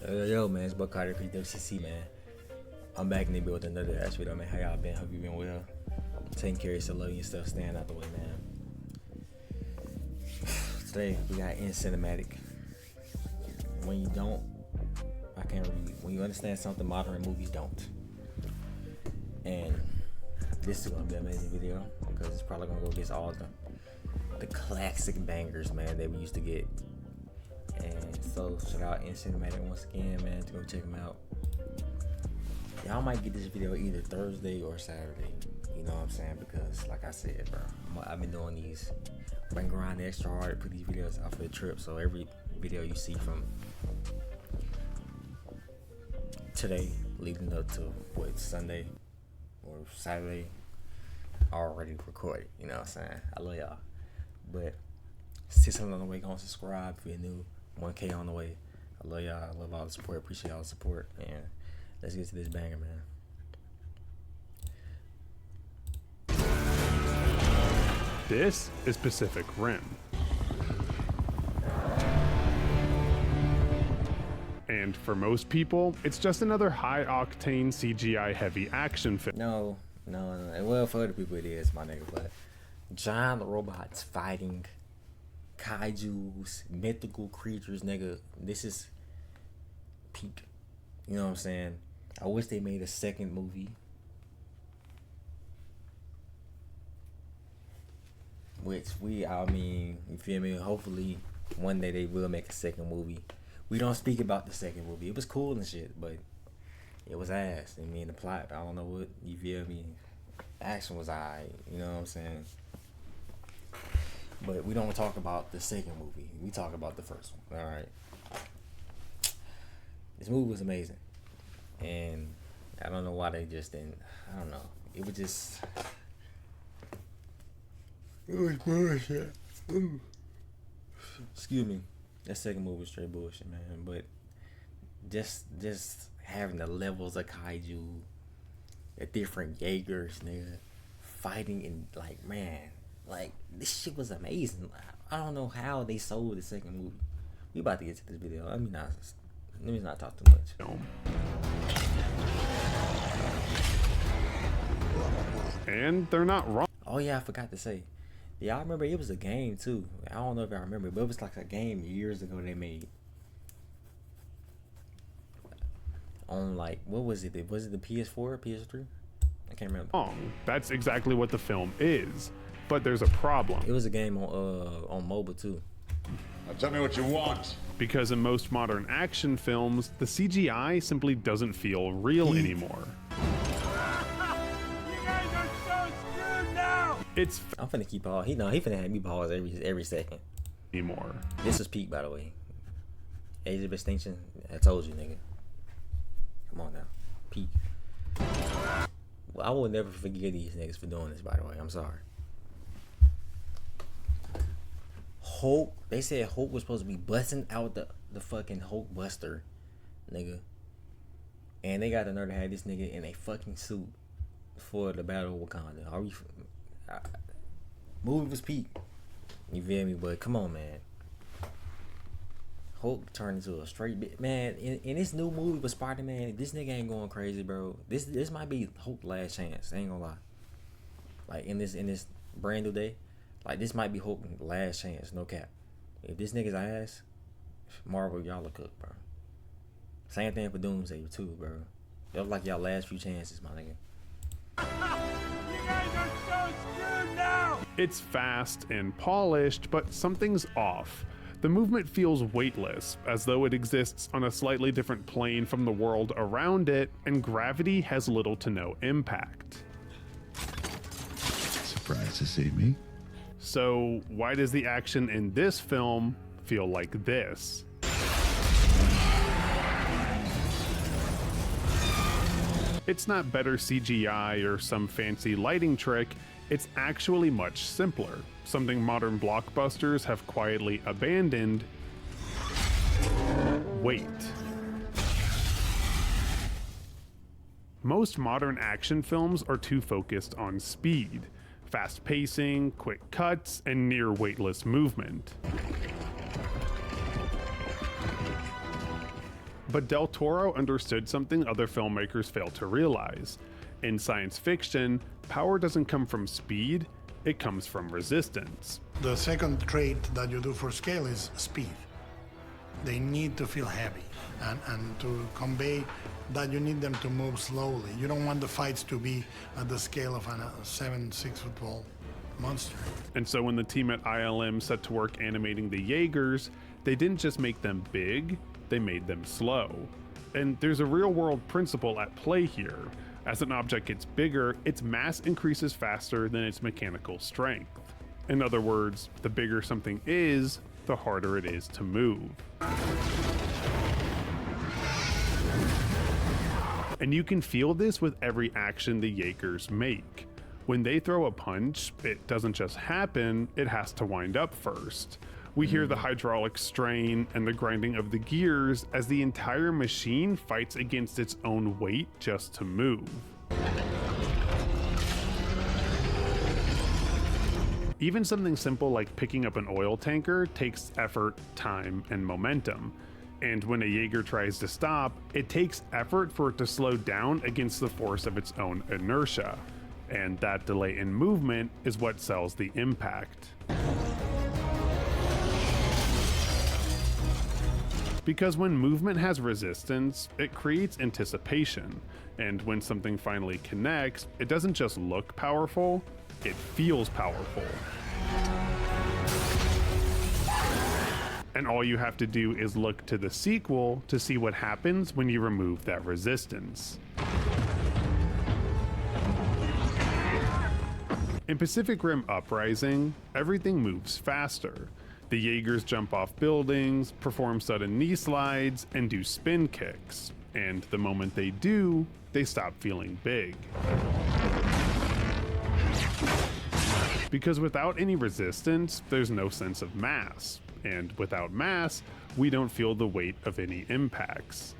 Yo, man, it's Buck Carter, PWCC, man. I'm back in the build with another ass video, man. How y'all been? Hope you been well. Taking care of yourself, loving your stuff, staying out the way, man. Today, we got in cinematic. When you don't, I can't read. When you understand something, modern movies don't. And this is gonna be an amazing video because it's probably gonna go against all the classic bangers, man, that we used to get. And so shout out in cinematic once again, man, to go check them out. Y'all might get this video either Thursday or Saturday, you know what I'm saying? Because like I said, bro, I've been doing these, I've been grinding extra hard to put these videos out for the trip. So every video you see from today leading up to what, Sunday or Saturday, already recorded, you know what I'm saying? I love y'all. But 600 on the way, go and subscribe if you're new. 1K on the way. I love y'all. I love all the support. Appreciate all the support. And let's get to this banger, man. This is Pacific Rim. And for most people, it's just another high-octane CGI-heavy action film. No. Well, for other people it is, my nigga. But giant robots fighting kaijus, mythical creatures, nigga. This is peak. You know what I'm saying? I wish they made a second movie. Which I mean, you feel me? Hopefully one day they will make a second movie. We don't speak about the second movie. It was cool and shit, but it was ass. I mean, the plot, I don't know what, you feel me? Action was alright, you know what I'm saying? But we don't talk about the second movie. We talk about the first one. All right. This movie was amazing, and I don't know why they just didn't. I don't know. It was just. It was bullshit. Ooh. Excuse me. That second movie was straight bullshit, man. But just having the levels of kaiju, the different Jaegers, nigga, fighting and like, man. Like, this shit was amazing. I don't know how they sold the second movie. We about to get to this video. Let me not talk too much. And they're not wrong. Oh yeah, I forgot to say. Y'all remember it was a game too. I don't know if y'all remember, but it was like a game years ago they made. On like, what was it? Was it the PS4, PS3? I can't remember. That's exactly what the film is. But there's a problem. It was a game on mobile too. Now tell me what you want. Because in most modern action films, the CGI simply doesn't feel real anymore. You guys are so screwed now. I'm finna keep all. He finna have me pause every second. Anymore. This is peak, by the way. Age of Extinction. I told you, nigga. Come on now, peak. Well, I will never forgive these niggas for doing this. By the way, I'm sorry. Hulk, they said Hulk was supposed to be busting out the fucking Hulk Buster, nigga. And they got the nerve to have this nigga in a fucking suit for the Battle of Wakanda. Are we? Movie was peak. You feel me? But come on, man. Hulk turned into a straight bit, man. In this new movie with Spider-Man, this nigga ain't going crazy, bro. This might be Hulk's last chance. I ain't gonna lie. Like in this brand new day. Like, this might be Hulk's last chance, no cap. If this nigga's ass, Marvel, y'all look cooked, bro. Same thing for Doomsday, too, bro. Y'all like y'all last few chances, my nigga. You guys are so screwed now. It's fast and polished, but something's off. The movement feels weightless, as though it exists on a slightly different plane from the world around it, and gravity has little to no impact. Surprised to see me? So why does the action in this film feel like this? It's not better CGI or some fancy lighting trick, it's actually much simpler, something modern blockbusters have quietly abandoned. Wait. Most modern action films are too focused on speed. Fast pacing, quick cuts, and near weightless movement. But Del Toro understood something other filmmakers fail to realize. In science fiction, power doesn't come from speed, it comes from resistance. The second trait that you do for scale is speed. They need to feel heavy, and to convey that you need them to move slowly. You don't want the fights to be at the scale of a 6 foot tall monster. And so when the team at ILM set to work animating the Jaegers, they didn't just make them big, they made them slow. And there's a real world principle at play here. As an object gets bigger, its mass increases faster than its mechanical strength. In other words, the bigger something is, the harder it is to move. And you can feel this with every action the Jaegers make. When they throw a punch, it doesn't just happen, it has to wind up first. We hear the hydraulic strain and the grinding of the gears as the entire machine fights against its own weight just to move. Even something simple like picking up an oil tanker takes effort, time, and momentum. And when a Jaeger tries to stop, it takes effort for it to slow down against the force of its own inertia. And that delay in movement is what sells the impact. Because when movement has resistance, it creates anticipation. And when something finally connects, it doesn't just look powerful, it feels powerful. And all you have to do is look to the sequel to see what happens when you remove that resistance. In Pacific Rim Uprising, everything moves faster. The Jaegers jump off buildings, perform sudden knee slides, and do spin kicks. And the moment they do, they stop feeling big. Because without any resistance, there's no sense of mass. And without mass, we don't feel the weight of any impacts.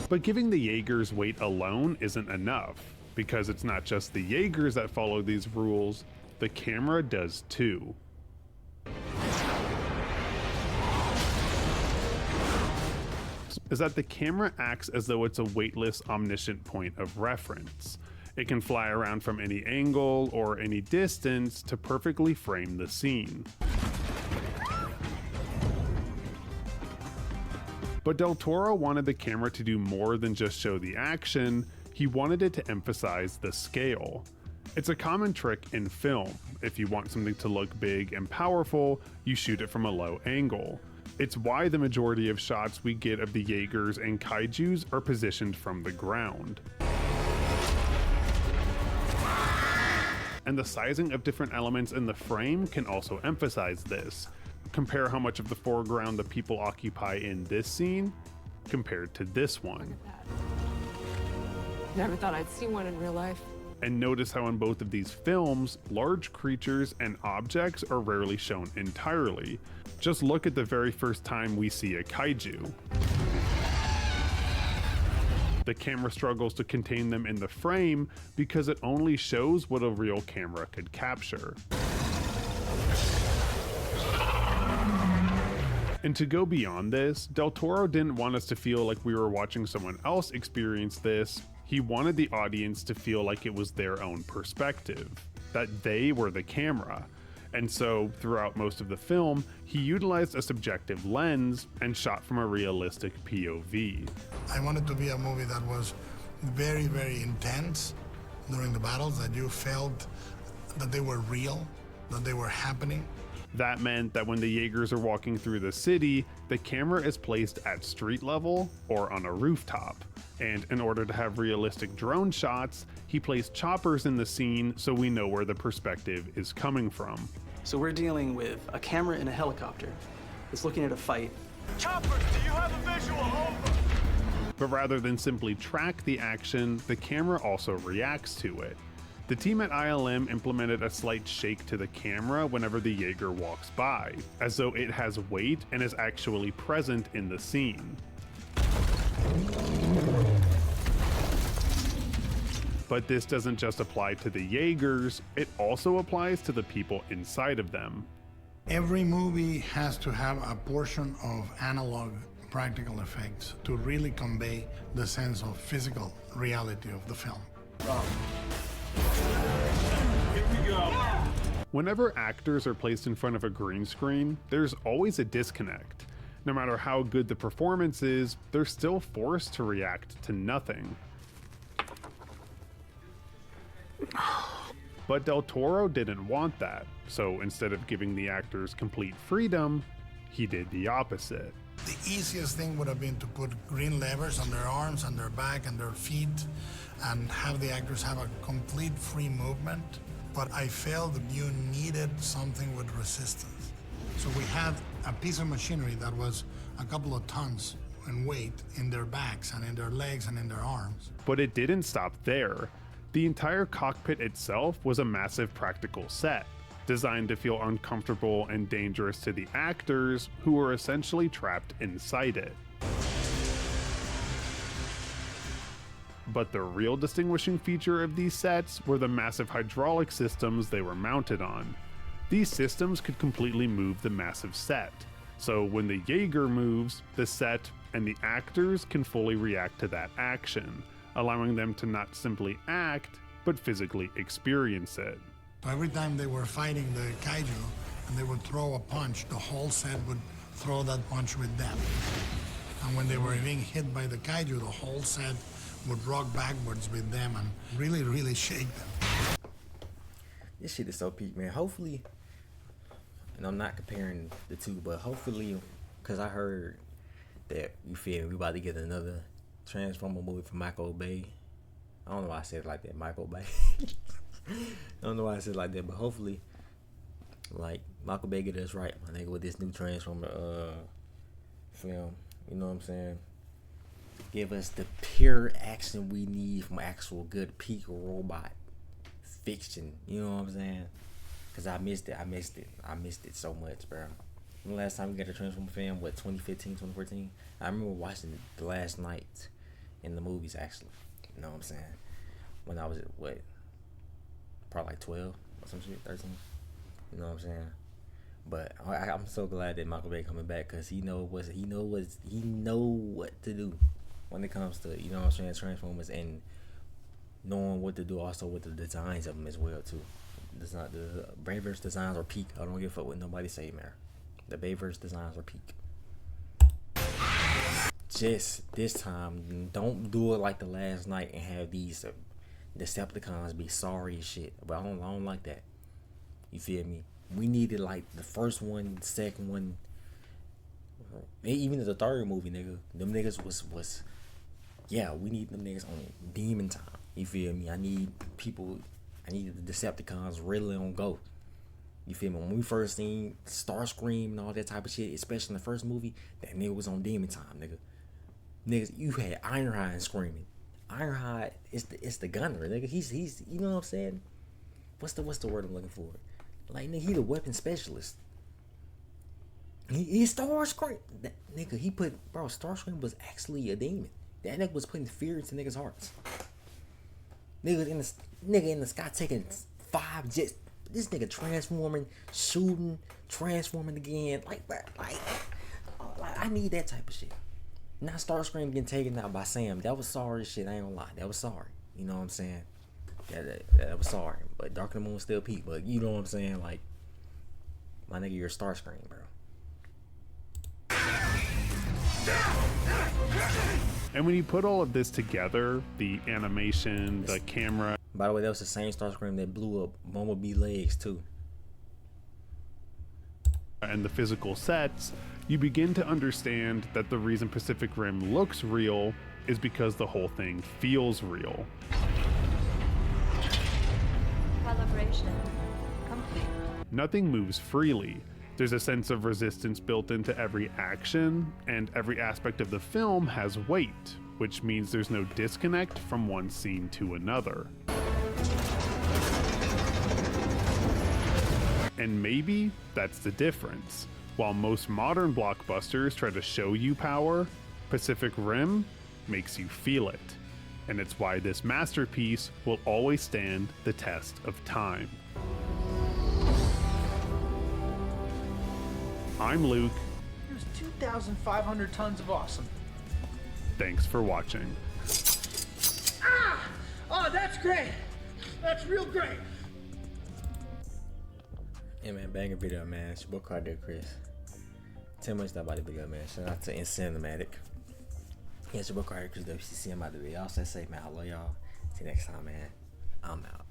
But giving the Jaegers weight alone isn't enough, because it's not just the Jaegers that follow these rules, the camera does too. Is that the camera acts as though it's a weightless, omniscient point of reference. It can fly around from any angle or any distance to perfectly frame the scene. But Del Toro wanted the camera to do more than just show the action, he wanted it to emphasize the scale. It's a common trick in film. If you want something to look big and powerful, you shoot it from a low angle. It's why the majority of shots we get of the Jaegers and Kaijus are positioned from the ground. And the sizing of different elements in the frame can also emphasize this. Compare how much of the foreground the people occupy in this scene compared to this one. Never thought I'd see one in real life. And notice how in both of these films, large creatures and objects are rarely shown entirely. Just look at the very first time we see a kaiju. The camera struggles to contain them in the frame because it only shows what a real camera could capture. And to go beyond this, Del Toro didn't want us to feel like we were watching someone else experience this. He wanted the audience to feel like it was their own perspective, that they were the camera. And so, throughout most of the film, he utilized a subjective lens and shot from a realistic POV. I wanted to be a movie that was very, very intense during the battles, that you felt that they were real, that they were happening. That meant that when the Jaegers are walking through the city, the camera is placed at street level or on a rooftop. And in order to have realistic drone shots, he placed choppers in the scene so we know where the perspective is coming from. So we're dealing with a camera in a helicopter that's looking at a fight. Choppers, do you have a visual? Over. But rather than simply track the action, the camera also reacts to it. The team at ILM implemented a slight shake to the camera whenever the Jaeger walks by, as though it has weight and is actually present in the scene. But this doesn't just apply to the Jaegers, it also applies to the people inside of them. Every movie has to have a portion of analog practical effects to really convey the sense of physical reality of the film. Whenever actors are placed in front of a green screen, there's always a disconnect. No matter how good the performance is, they're still forced to react to nothing. But Del Toro didn't want that, so instead of giving the actors complete freedom, he did the opposite. The easiest thing would have been to put green levers on their arms and their back and their feet and have the actors have a complete free movement. But I felt that you needed something with resistance. So we had a piece of machinery that was a couple of tons in weight in their backs and in their legs and in their arms. But it didn't stop there. The entire cockpit itself was a massive practical set, designed to feel uncomfortable and dangerous to the actors, who were essentially trapped inside it. But the real distinguishing feature of these sets were the massive hydraulic systems they were mounted on. These systems could completely move the massive set, so when the Jaeger moves, the set and the actors can fully react to that action, allowing them to not simply act, but physically experience it. So every time they were fighting the kaiju and they would throw a punch, the whole set would throw that punch with them. And when they were being hit by the kaiju, the whole set would rock backwards with them and really, really shake them. This shit is so peak, man. Hopefully, and I'm not comparing the two, but hopefully, because I heard that, you feel me, we about to get another Transformer movie from Michael Bay. I don't know why I said it like that, Michael Bay. I don't know why I said it like that, but hopefully, like, Michael Bay get us right, my nigga, with this new Transformer film. You know what I'm saying? Give us the pure action we need from actual good peak robot fiction. You know what I'm saying? Cause I missed it so much, bro. When the last time we got a Transformer film, what, 2015, 2014? I remember watching it the last night in the movies, actually. You know what I'm saying? When I was at, what, probably like 12 or some shit, 13. You know what I'm saying? But I'm so glad that Michael Bay coming back, cause he know what to do when it comes to, you know what I'm saying, Transformers, and knowing what to do also with the designs of them as well too. The Bayverse designs are peak. I don't give a fuck what nobody say, man. The Bayverse designs are peak. Just this time, don't do it like the last night and have these Decepticons be sorry as shit. But I don't like that. You feel me? We needed like the first one, the second one, even the third movie, nigga. Them niggas was yeah, we need them niggas on demon time. You feel me? I need the Decepticons really on go. You feel me? When we first seen Starscream and all that type of shit, especially in the first movie, that nigga was on demon time, nigga. Niggas, you had Ironhide screaming. Ironhide is the gunner, nigga. He's you know what I'm saying? What's the word I'm looking for? Like, nigga, he the weapon specialist. He's Starscream. That nigga, Starscream was actually a demon. That nigga was putting fear into niggas' hearts. Nigga in the sky taking 5 jets. This nigga transforming, shooting, transforming again. Like I need that type of shit. Not Starscream getting taken out by Sam. That was sorry shit. I ain't gonna lie. That was sorry. You know what I'm saying? That was sorry. But Dark of the Moon was still peak. But you know what I'm saying? Like, my nigga, you're Starscream, bro. And when you put all of this together, the animation, the camera... By the way, that was the same Starscream that blew up Bumblebee legs, too. And the physical sets, you begin to understand that the reason Pacific Rim looks real is because the whole thing feels real. Calibration complete. Nothing moves freely. There's a sense of resistance built into every action, and every aspect of the film has weight, which means there's no disconnect from one scene to another. And maybe that's the difference. While most modern blockbusters try to show you power, Pacific Rim makes you feel it. And it's why this masterpiece will always stand the test of time. I'm Luke. There's 2,500 tons of awesome. Thanks for watching. Ah! Oh, that's great. That's real great. Yeah, man, banger video, man. It's your boy Carter Chris. 10 minutes about the video, man. Shout out to Cinematic. Yeah, it's your boy Carter Chris WCC. I'm out of the video. Y'all stay safe, man. I love y'all. See you next time, man. I'm out.